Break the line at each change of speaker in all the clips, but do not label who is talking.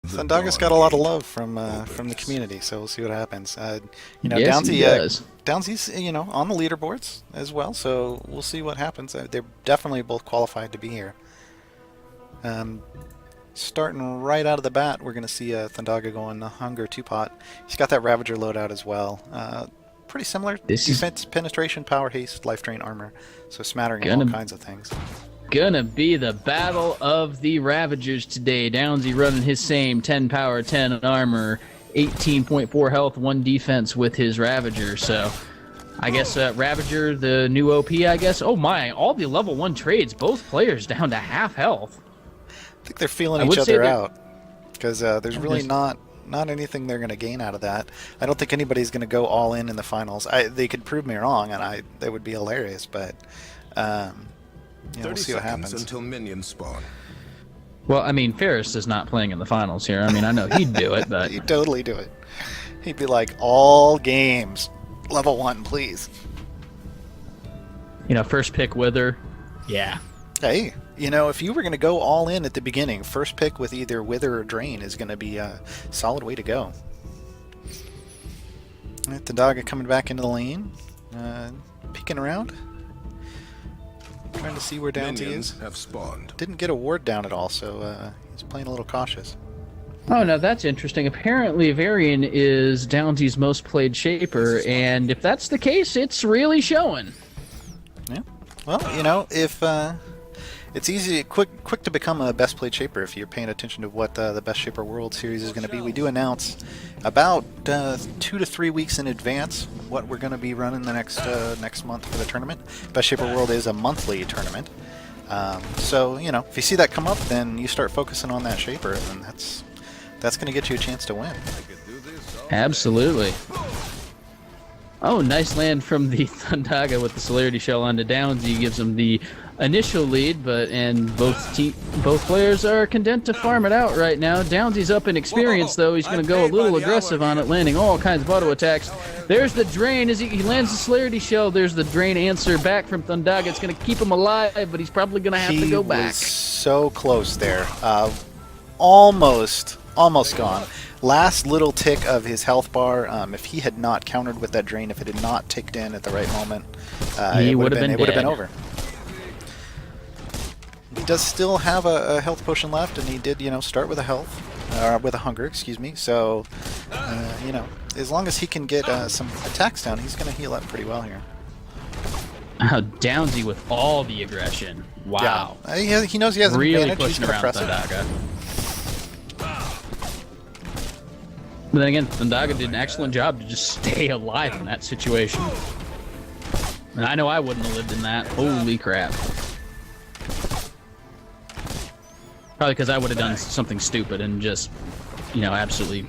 Thundaga's got a lot of love from the community, so we'll see what happens. You know,
Yes, he does.
Downsy's on the leaderboards as well, so we'll see what happens. They're definitely both qualified to be here. Starting right out of the bat, we're going to see Thundaga going Hunger 2-pot. He's got that Ravager loadout as well. Pretty similar. Defense, penetration, power, haste, life drain, armor. So smattering of all kinds of things.
Gonna be the battle of the Ravagers today. Downsy running his same 10 power, 10 armor, 18.4 health, 1 defense with his Ravager. So I guess Ravager, the new OP, I guess. Oh my, all the level 1 trades, both players down to half health.
I think they're feeling each other out. Because there's really not anything they're going to gain out of that. I don't think anybody's going to go all in the finals. They could prove me wrong, and that would be hilarious, but... we'll see what happens
until minions spawn.
Well, I mean, Ferris is not playing in the finals here. I mean, I know he'd do it, but
he'd totally do it. He'd be like, all games, level 1, please.
You know, first pick Wither. Yeah.
Hey, if you were going to go all in at the beginning, first pick with either Wither or Drain is going to be a solid way to go. All right, Thundaga coming back into the lane, peeking around. Trying to see where Downsy is.
Have spawned.
Didn't get a ward down at all, so he's playing a little cautious.
Oh, no, that's interesting. Apparently, Varian is Downsy's most played Shaper, and if that's the case, it's really showing.
Yeah. Well, if it's easy, quick to become a best played Shaper if you're paying attention to what the Best Shaper World Series is going to be. We do announce about 2 to 3 weeks in advance what we're going to be running the next month for the tournament. Best Shaper World is a monthly tournament, so if you see that come up, then you start focusing on that Shaper, and that's going to get you a chance to win.
Absolutely. Oh, nice land from the Thundaga with the Celerity Shell onto Downsy. Gives him the initial lead, and both players are content to farm it out right now. Downsy's up in experience, though. He's going to go a little aggressive on it, landing all kinds of auto attacks. There's the Drain as he lands the Celerity Shell. There's the Drain answer back from Thundaga. It's going to keep him alive, but he's probably going to have to go back.
He was so close there. Almost gone. Last little tick of his health bar. If he had not countered with that Drain, if it had not ticked in at the right moment, it would have been over. He does still have a health potion left, and he did, start with with a hunger, excuse me. So, as long as he can get some attacks down, he's going to heal up pretty well here.
Downsy with all the aggression. Wow.
Yeah. He knows he has an
really
advantage.
Pushing around Thundaga. But then again, Thundaga did an excellent job to just stay alive in that situation. And I know I wouldn't have lived in that. Holy crap. Probably because I would have done something stupid and just, absolutely,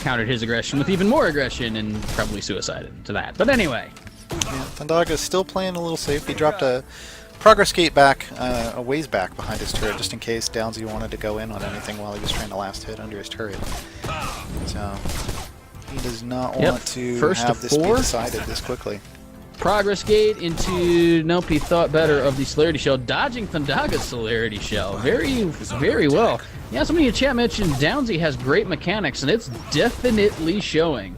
countered his aggression with even more aggression and probably suicided to that. But anyway.
Yeah, Thundaga's still playing a little safe. He dropped a progress gate back, a ways back behind his turret, just in case Downsy wanted to go in on anything while he was trying to last hit under his turret. So he does not want to have this be decided this quickly.
Progress gate into, nope, he thought better of the Celerity Shell, dodging Thundaga's Celerity Shell. Very well. Yeah, somebody in the chat mentioned Downsy has great mechanics, and it's definitely showing.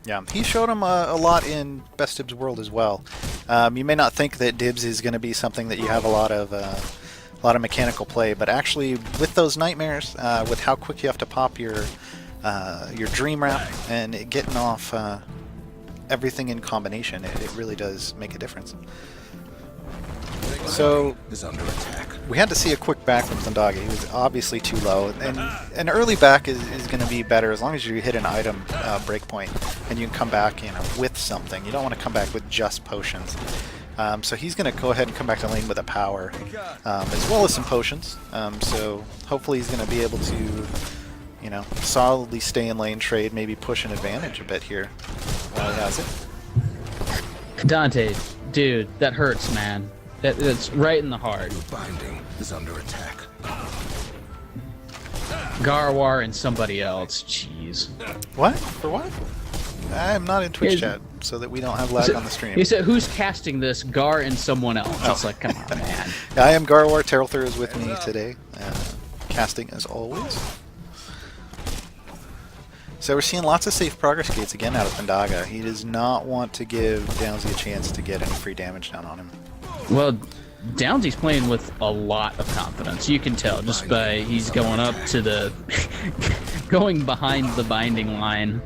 Yeah, he showed him a lot in Best Dibs World as well. You may not think that Dibs is going to be something that you have a lot of mechanical play, but actually with those nightmares, with how quick you have to pop your Dream Wrap and it getting off everything in combination, it really does make a difference. So we had to see a quick back from Thundaga. He was obviously too low, and an early back is going to be better as long as you hit an item breakpoint and you can come back with something. You don't want to come back with just potions. So he's going to go ahead and come back to lane with a power as well as some potions. So hopefully he's going to be able to solidly stay in lane trade, maybe push an advantage a bit here while he has it.
Dante, dude, that hurts, man. That's right in the heart.
Binding is under attack.
Gaarawarr and somebody else. Jeez.
What? For what? I'm not in Twitch chat, so that we don't have lag on the stream.
He said, "Who's casting this? Gar and someone else." It's like, come on, man.
I am Gaarawarr. Tarelther is with me today, casting as always. So we're seeing lots of safe progress gates again out of Thundaga. He does not want to give Downsy a chance to get any free damage down on him.
Well, Downsy's playing with a lot of confidence. You can tell just by he's going up to the... going behind the binding line.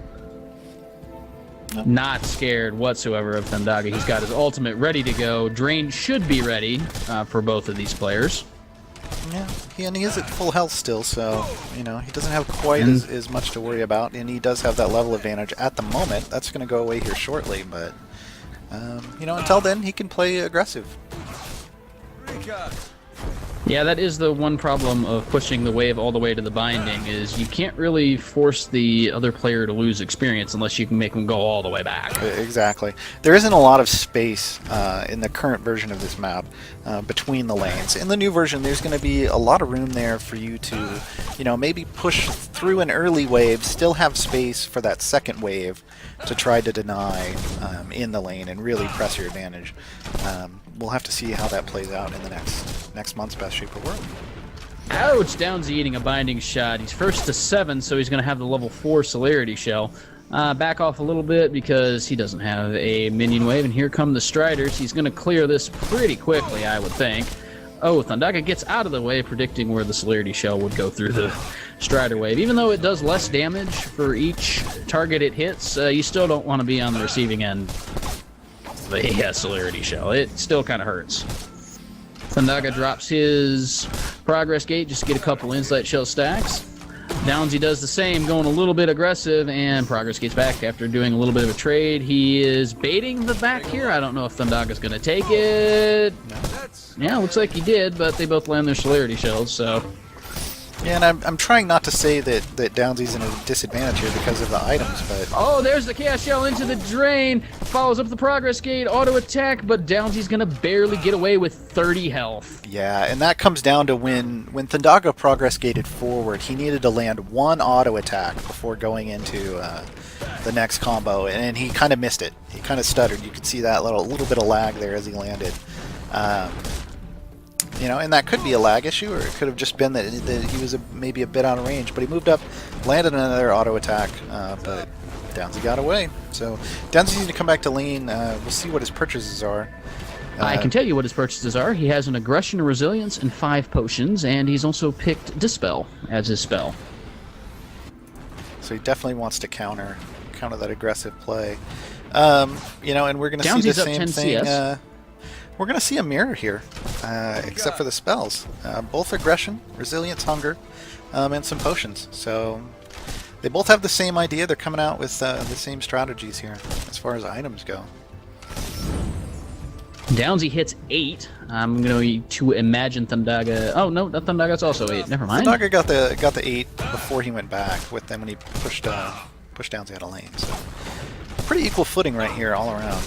Not scared whatsoever of Thundaga. He's got his ultimate ready to go. Drain should be ready for both of these players.
Yeah, and he is at full health still, so, you know, he doesn't have quite as much to worry about, and he does have that level advantage at the moment. That's going to go away here shortly, but, you know, until then, he can play aggressive.
Yeah, that is the one problem of pushing the wave all the way to the binding, is you can't really force the other player to lose experience unless you can make them go all the way back.
Exactly. There isn't a lot of space in the current version of this map between the lanes. In the new version, there's going to be a lot of room there for you to, you know, maybe push through an early wave, still have space for that second wave to try to deny in the lane and really press your advantage. We'll have to see how that plays out in the next month's Best Shaper World.
Ouch! Downsy eating a binding shot. He's first to 7, so he's going to have the level 4 Celerity Shell. Back off a little bit because he doesn't have a minion wave, and here come the Striders. He's going to clear this pretty quickly, I would think. Oh, Thundaga gets out of the way, predicting where the Celerity Shell would go through the Strider wave. Even though it does less damage for each target it hits, you still don't want to be on the receiving end of the Celerity Shell. It still kind of hurts. Thundaga drops his progress gate just to get a couple Insight Shell stacks. Downsy does the same, going a little bit aggressive, and progress gates back after doing a little bit of a trade. He is baiting the back here. I don't know if Thundaga's going to take it. Yeah, looks like he did, but they both land their Celerity Shells, so...
Yeah, and I'm trying not to say that Downsy's in a disadvantage here because of the items, but...
Oh, there's the Chaos Shell into the drain. Follows up the progress gate, auto attack, but Downsy's gonna barely get away with 30 health.
Yeah, and that comes down to when Thundaga progress gated forward, he needed to land one auto attack before going into the next combo, and he kind of missed it. He kind of stuttered. You could see that little bit of lag there as he landed. You know, and that could be a lag issue, or it could have just been that he was maybe a bit out of range. But he moved up, landed another auto attack, but Downsy got away. So Downsy's going to come back to lane. We'll see what his purchases are.
I can tell you what his purchases are. He has an Aggression and Resilience and 5 potions, and he's also picked Dispel as his spell.
So he definitely wants to counter that aggressive play. You know, and we're going to see the same thing. We're going to see a mirror here, except for the spells. Both Aggression, Resilience, Hunger, and some potions. So they both have the same idea. They're coming out with the same strategies here as far as items go.
Downsy hits 8. I'm going to imagine Thundaga... Oh, no, Thundaga's also 8. Never mind.
Thundaga got the 8 before he went back with them when he pushed Downsy out of lane. So pretty equal footing right here all around.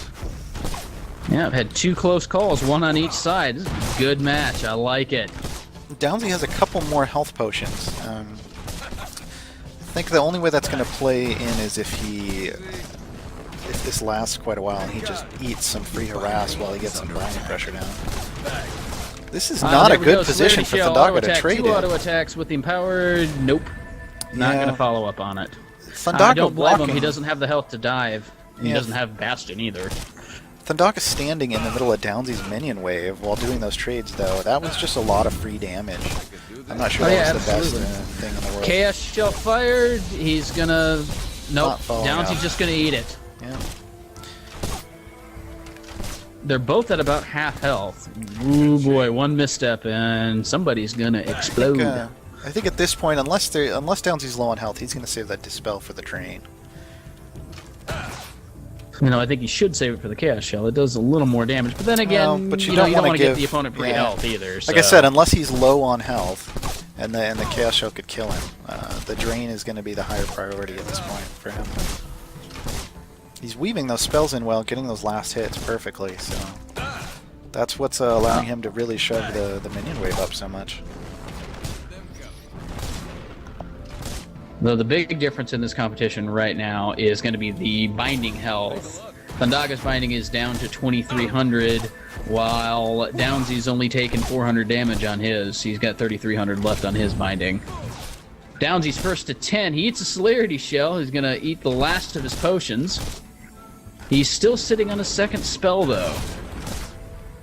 Yeah, I've had 2 close calls, one on each side. This is a good match. I like it.
Downsy has a couple more health potions. I think the only way that's going to play in is if this lasts quite a while and he just eats some free harass while he gets some binding pressure down. This is not a good position for Thundaga to trade in.
2 auto attacks with the empowered. Nope. Not going to follow up on it.
Thundaga
I don't blame him.
blocking.
He doesn't have the health to dive. He doesn't have Bastion either.
Thundaga standing in the middle of Downsy's minion wave while doing those trades, though, that was just a lot of free damage. I'm not sure that was the best thing in the world.
Chaos Shell fired. He's gonna... Nope. Downsy's just gonna eat it.
Yeah.
They're both at about half health. Ooh boy, one misstep and somebody's gonna explode.
I think at this point, unless Downsy's low on health, he's gonna save that Dispel for the train.
You know, I think he should save it for the Chaos Shell. It does a little more damage, but then again,
but
you don't want to get the opponent free health either. So.
Like I said, unless he's low on health, and the Chaos Shell could kill him, the drain is going to be the higher priority at this point for him. He's weaving those spells in well, getting those last hits perfectly, so that's what's allowing him to really shove the minion wave up so much.
Though the big difference in this competition right now is going to be the binding health. Thundaga's binding is down to 2,300, while Downsy's only taken 400 damage on his. He's got 3,300 left on his binding. Downsy's first to 10. He eats a Celerity Shell. He's going to eat the last of his potions. He's still sitting on a second spell, though.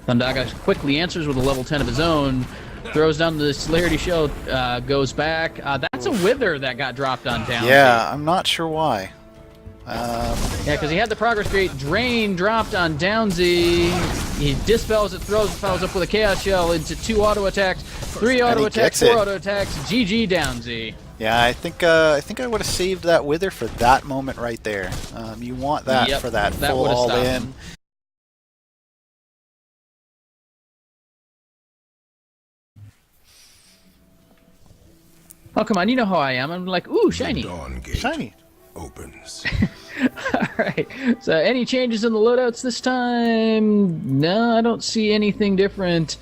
Thundaga quickly answers with a level 10 of his own. Throws down the Celerity Shell, goes back. That's a Wither that got dropped on Downsy.
Yeah, I'm not sure why.
Yeah, because he had the progress grade. Drain dropped on Downsy. He dispels it, throws, follows up with a Chaos Shell into 2 auto attacks, 3 auto attacks, 4 auto attacks. GG Downsy.
Yeah, I think I would have saved that Wither for that moment right there. You want that for that full all in.
Him. Oh, come on, you know how I am. I'm like, ooh, shiny.
Dawn gate
Shiny.
opens.
Alright, so any changes in the loadouts this time? No, I don't see anything different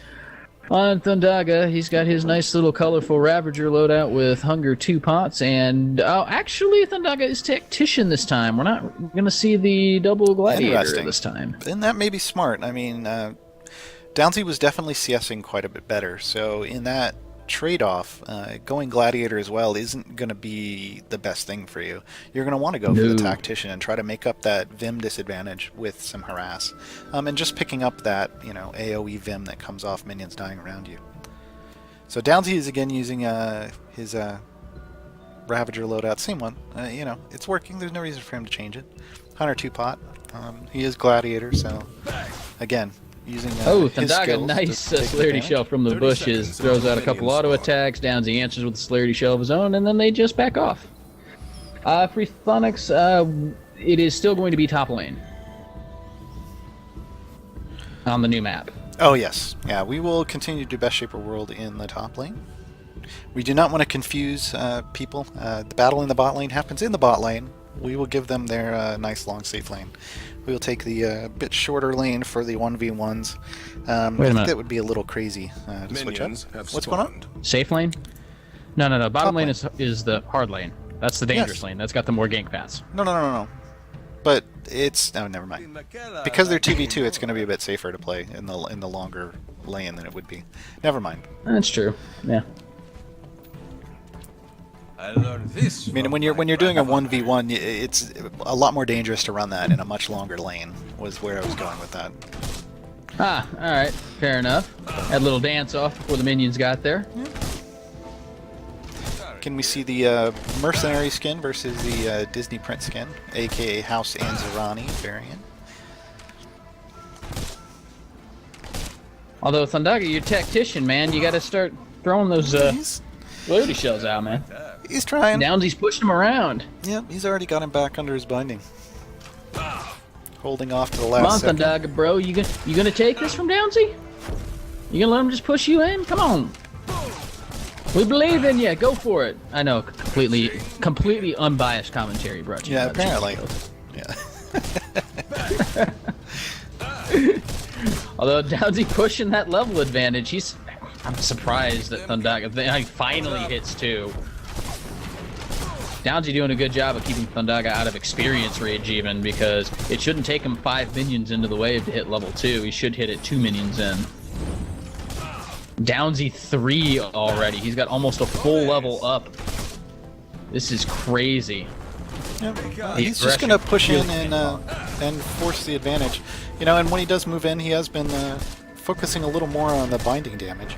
on Thundaga. He's got his nice little colorful Ravager loadout with Hunger 2 pots, and actually Thundaga is Tactician this time. We're not going to see the double Gladiator this time.
And that may be smart. I mean, Downsy was definitely CSing quite a bit better, so in that trade-off, going Gladiator as well isn't going to be the best thing for you. You're going to want to go for the Tactician and try to make up that Vim disadvantage with some Harass. And just picking up that, AoE Vim that comes off minions dying around you. So Downsy is again using his Ravager loadout, same one. It's working, there's no reason for him to change it. Hunter 2-pot. He is Gladiator, so again, using
Thundaga, nice Celerity Shell from the bushes. Throws out a couple auto attacks. Downsy answers with a Celerity Shell of his own, and then they just back off. For Phonics, it is still going to be top lane on the new map.
Oh yes, yeah, we will continue to do Best Shaper World in the top lane. We do not want to confuse people. The battle in the bot lane happens in the bot lane. We will give them their nice long safe lane. We will take the bit shorter lane for the 1v1s. I think that would be a little crazy to switch up. What's going on?
Safe lane? No. Bottom lane is the hard lane. That's the dangerous lane. That's got the more gank paths.
No. But it's... Oh, never mind. Because they're 2v2, it's going to be a bit safer to play in the longer lane than it would be. Never mind.
That's true. Yeah.
I learned this.
I mean, when you're doing a 1v1, it's a lot more dangerous to run that in a much longer lane. Was where I was going with that.
All right, fair enough. Had a little dance off before the minions got there.
Can we see the Mercenary skin versus the Disney Prince skin, aka House Anzarani variant?
Although Thundaga, you're Tactician, man. You got to start throwing those Celerity Shells out, man.
He's trying.
Downsy's pushing him around.
Yep, he's already got him back under his binding. Holding off to the last second.
Come on, Thundaga, bro. You gonna take this from Downsy? You gonna let him just push you in? Come on. We believe in you. Go for it. I know, completely unbiased commentary brought to you.
Yeah, apparently. Yeah.
Although Downsy pushing that level advantage, I'm surprised that Thundaga finally hits 2. Downsy doing a good job of keeping Thundaga out of experience rage even, because it shouldn't take him 5 minions into the wave to hit level 2. He should hit it 2 minions in. Downsy 3 already. He's got almost a full level up. This is crazy.
Yep. He's just going to push in and force the advantage. And when he does move in, he has been focusing a little more on the binding damage.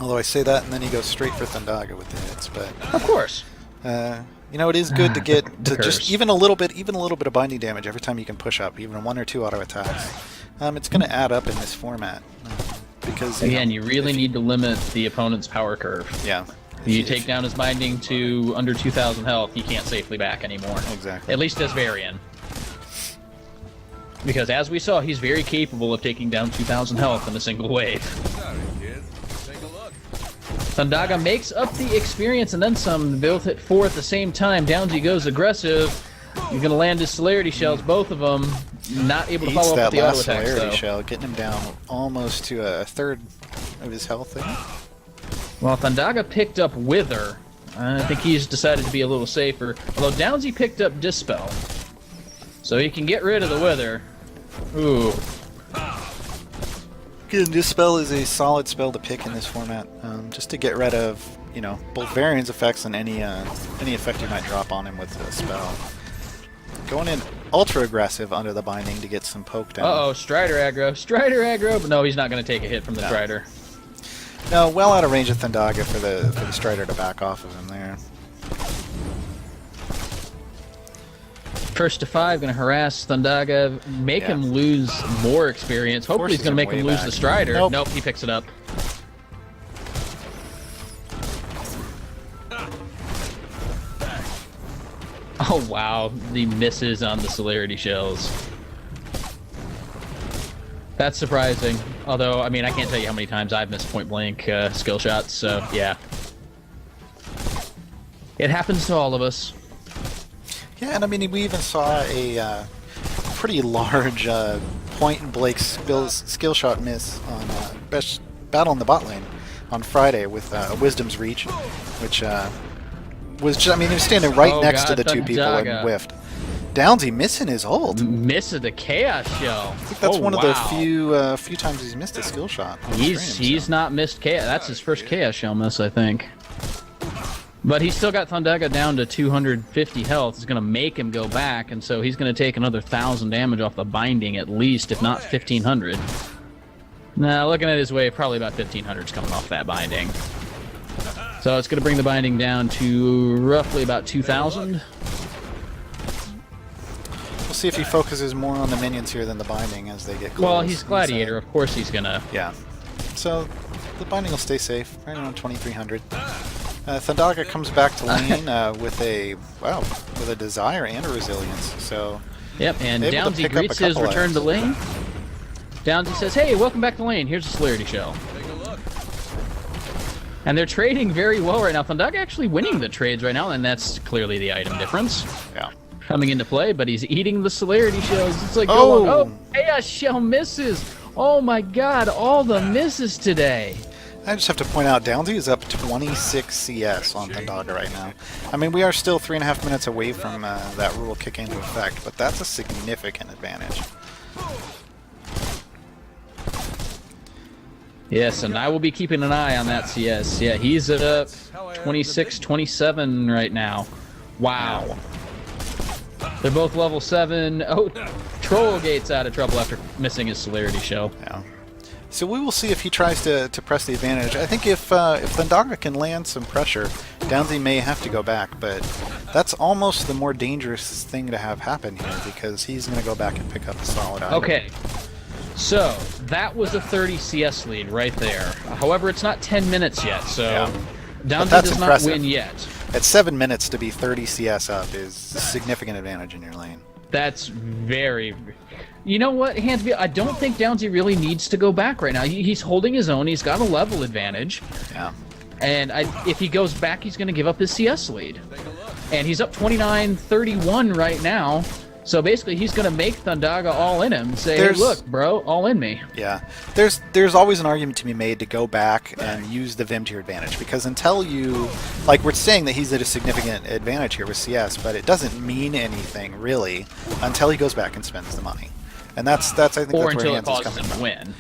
Although I say that, and then he goes straight for Thundaga with the hits. But
of course.
It is good to get to just even a little bit of binding damage every time you can push up, even 1 or 2 auto attacks. It's going to add up in this format because
again, you really need to limit the opponent's power curve.
Yeah.
You take down his binding to under 2,000 health, he can't safely back anymore.
Exactly.
At least as Varian. Because as we saw, he's very capable of taking down 2,000 health in a single wave.
Sorry, kid. Take a look.
Thundaga makes up the experience and then some. Both hit 4 at the same time. Downsy goes aggressive. He's going to land his Celerity Shells, both of them. Not able to follow up with the auto attacks,
Celerity Shell, getting him down almost to a third of his health there.
Well, Thundaga picked up Wither. I think he's decided to be a little safer. Although Downsy picked up Dispel. So he can get rid of the Wither. Ooh.
Again, Dispel is a solid spell to pick in this format, just to get rid of, you know, both Varian's effects and any effect you might drop on him with the spell. Going in ultra aggressive under the binding to get some poke down.
Uh-oh, Strider aggro. Strider aggro, but no, he's not going to take a hit from the Strider.
No, well out of range of Thundaga for the Strider to back off of him there.
First to 5, going to harass Thundaga, make him lose more experience. Hopefully he's going to make him lose the Strider. Nope, he picks it up. Oh wow, the misses on the Celerity Shells. That's surprising. Although, I mean, I can't tell you how many times I've missed point-blank skill shots, so yeah. It happens to all of us.
Yeah, and I mean, we even saw a pretty large point-and-blank skill shot miss on best battle in the bot lane on Friday with Wisdom's Reach, which was just, I mean, he was standing right next to the two people and whiffed. Downsy missing his ult.
Missing the Chaos Shell.
I think that's one of the few times he's missed a skill shot.
He's not missed Chaos. That's his first Chaos Shell miss, I think. But he's still got Thundaga down to 250 health. It's going to make him go back, and so he's going to take another 1,000 damage off the binding at least, if not 1,500. Now, looking at his wave, probably about 1,500 is coming off that binding. So it's going to bring the binding down to roughly about 2,000.
We'll see if he focuses more on the minions here than the binding as they get close.
Well, he's Gladiator. Of course he's going to...
Yeah. So the binding will stay safe, right around 2,300. Thundaga comes back to lane with a desire and a resilience. So
yep, and Downsy greets his return to lane. Downsy says, "Hey, welcome back to lane. Here's a Celerity Shell."
Take a look.
And they're trading very well right now. Thundaga actually winning the trades right now, and that's clearly the item difference coming into play. But he's eating the Celerity Shells. It's like, oh, Chaos Shell misses. Oh my God, all the misses today.
I just have to point out, Downsy is up 26 CS on Thundaga right now. I mean, we are still 3.5 minutes away from that rule kicking into effect, but that's a significant advantage.
Yes, and I will be keeping an eye on that CS. Yeah, he's at 26, 27 right now. Wow. They're both level 7. Oh, Trollgate's out of trouble after missing his Celerity Shell.
Yeah. So we will see if he tries to press the advantage. I think if Thundaga can land some pressure, Downsy may have to go back, but that's almost the more dangerous thing to have happen here because he's going to go back and pick up a solid item.
Okay, so that was a 30 CS lead right there. However, it's not 10 minutes yet, so Downsy does not win yet.
At 7 minutes to be 30 CS up is a significant advantage in your lane. That's
very... You know what, Hansby? I don't think Downsy really needs to go back right now. He's holding his own. He's got a level advantage.
Yeah.
And if he goes back, he's going to give up his CS lead. And he's up 29-31 right now. So basically, he's going to make Thundaga all in him and say, hey, look, bro, all in me.
Yeah. There's always an argument to be made to go back and use the Vim to your advantage. Because until you... Like, we're saying that he's at a significant advantage here with CS, but it doesn't mean anything, really, until he goes back and spends the money. And that's I think
or
that's where
until it causes him to win.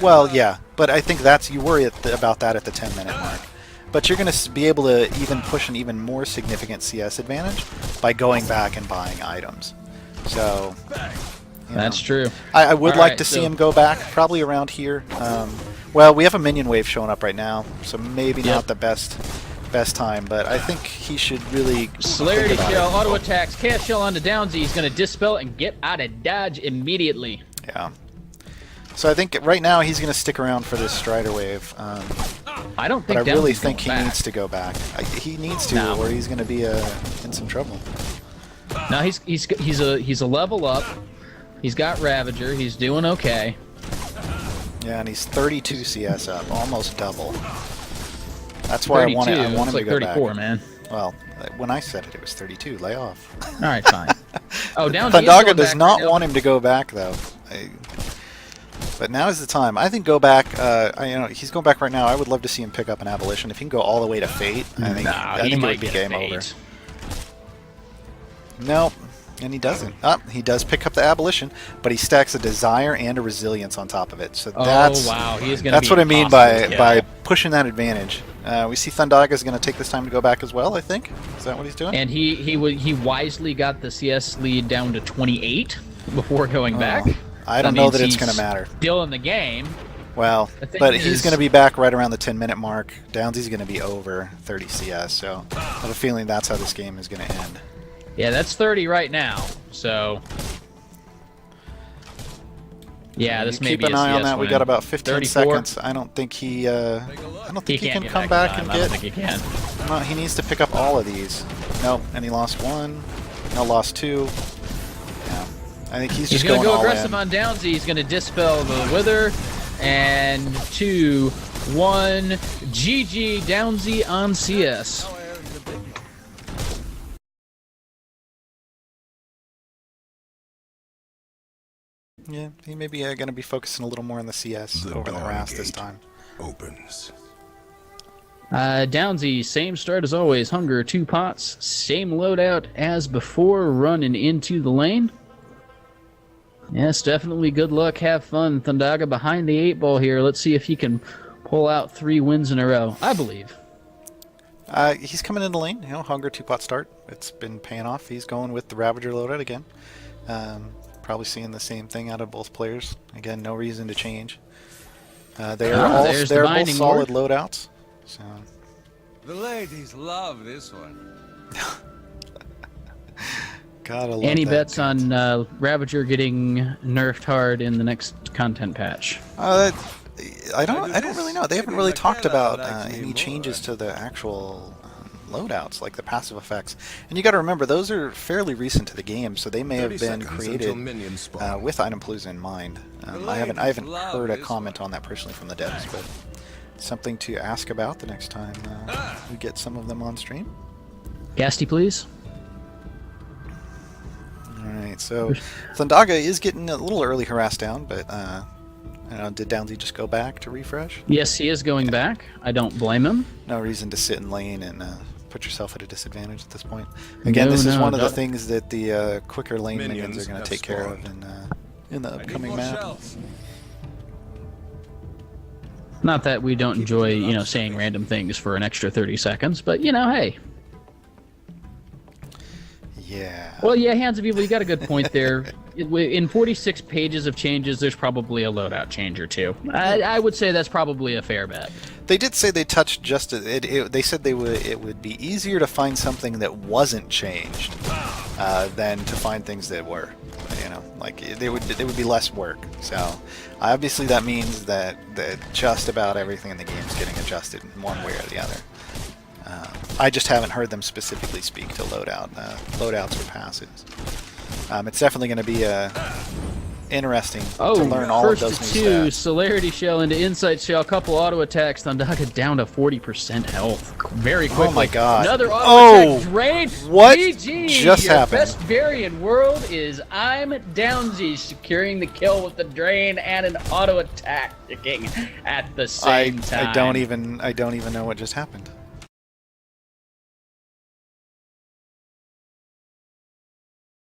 Well, yeah, but I think you worry about that at the 10-minute mark. But you're going to be able to even push an even more significant CS advantage by going back and buying items. So
that's true.
I would like to see him go back, probably around here. Well, we have a minion wave showing up right now, so maybe not the best time, but I think he should really
Celerity Shell, auto attacks, Chaos Shell onto Downsy. He's going to dispel and get out of dodge immediately.
Yeah. So I think right now he's going to stick around for this Strider wave.
I don't think.
But I really think he needs to go back. He needs to, or he's going to be in some trouble.
No, he's a level up. He's got Ravager. He's doing okay.
Yeah, and he's 32 CS up, almost double. That's why
32,
I want him to go
34,
back.
Man.
Well, when I said it, it was 32. Lay off.
All right, fine. Oh,
Thundaga does not want him to go back, though. But now is the time. I think go back. He's going back right now. I would love to see him pick up an Abolition. If he can go all the way to Fate, I think it would be game over. No, And he doesn't. He does pick up the Abolition, but he stacks a Desire and a Resilience on top of it. So that's
wow, he is going to.
that's what I mean by pushing that advantage. We see Thundaga is going to take this time to go back as well. I think is that what he's doing?
And he wisely got the CS lead down to 28 before going back.
I don't know that it's going to matter.
Still in the game.
Well, but he's going to be back right around the 10-minute mark. Downsy's going to be over 30 CS, so I have a feeling that's how this game is going to end.
Yeah, that's 30 right now, so... Yeah, this may be a CS
Keep an eye on that.
win.
We got about 15
34.
seconds. I don't think he can come back and
I don't
get...
think he can.
No, he needs to pick up all of these. Nope, and he lost one. No, lost two. Yeah, I think he's just
going to go
all
aggressive
in.
on Downsy. He's going to dispel the Wither. And 2, 1, GG Downsy on CS.
Yeah, he may be going to be focusing a little more on the CS over the Rast this time.
Opens.
Downsy, same start as always. Hunger, 2 pots. Same loadout as before, running into the lane. Yes, definitely good luck. Have fun. Thundaga behind the 8 ball here. Let's see if he can pull out 3 wins in a row. I believe.
He's coming in the lane. Hunger 2-pot start. It's been paying off. He's going with the Ravager loadout again. Probably seeing the same thing out of both players. Again, no reason to change. They're both solid loadouts. So.
The ladies love this one.
Gotta love
Any
that
bets
dude.
on Ravager getting nerfed hard in the next content patch?
I don't really know. They haven't really talked about any changes to the actual loadouts, like the passive effects. And you got to remember, those are fairly recent to the game, so they may have been created with Item Palooza in mind. I haven't heard a comment on that personally from the devs, but something to ask about the next time we get some of them on stream.
Gasty, please.
Alright, so Thundaga is getting a little early harassed down, but did Downsy just go back to refresh?
Yes, he is going back. I don't blame him.
No reason to sit in lane and put yourself at a disadvantage at this point. Again, this is one of the things that the quicker lane minions are going to take care of in the upcoming map.
Not that we don't enjoy, saying random things for an extra 30 seconds, but, hey.
Yeah.
Well, yeah, Hands of Evil, you got a good point there. In 46 pages of changes, there's probably a loadout change or two. I would say that's probably a fair bet.
They did say they touched just they said it would be easier to find something that wasn't changed than to find things that were. They would be less work. So obviously that means that just about everything in the game is getting adjusted in one way or the other. I just haven't heard them specifically speak to loadouts or passives. It's definitely going to be interesting to learn all of those new stats.
First 2, Celerity Shell into Insight Shell, couple auto attacks, Thundaga down to 40% health. Very quickly.
Oh my god.
Another auto attack drain.
What
GG,
just
your
happened?
best Varian world is I'm Downsy securing the kill with the drain and an auto attack at the same time.
I don't even know what just happened.